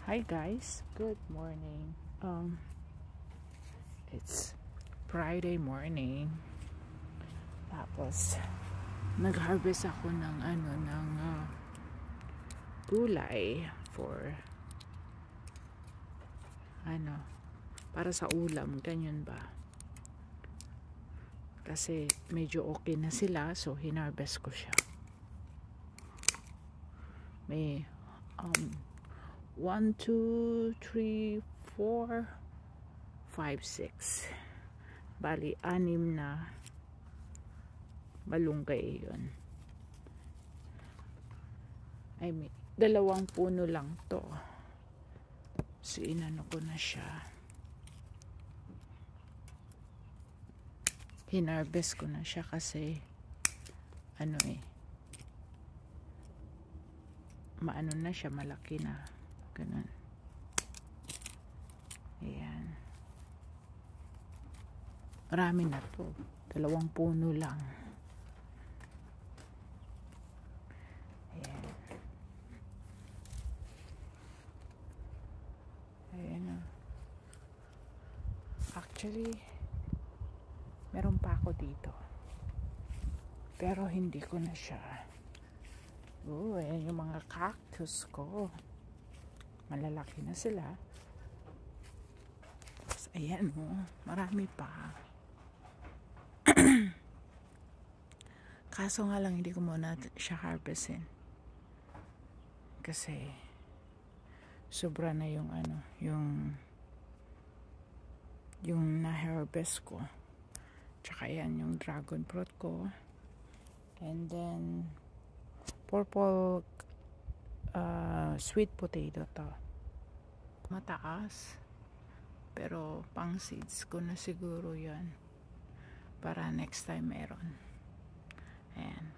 Hi guys, good morning. It's Friday morning. Tapos nag-harvest ako ng gulay for para sa ulam, ganyan ba? Kasi medyo okay na sila, so hinarvest ko siya. May 1, 2, 3, 4, 5, 6. Bali, 6 na malunggay yun. I mean, 2 puno lang to. So, inano ko na siya. Hinarvest ko na siya kasi maano na siya, malaki na. Ganun. Ayan. Marami na to. 2 puno lang. Ayan. Ayan o. Actually, meron pa ako dito. Pero hindi ko na siya. Ayan yung mga cactus ko. Malalaki na sila. Tapos, ayan marami pa. Kaso nga lang, hindi ko muna siya harvestin. Kasi, sobra na yung yung na-harvest ko. Tsaka yan, yung dragon fruit ko. And then, purple sweet potato to. Mataas. Pero, pang seeds ko na siguro yan. Para next time meron. Ayan.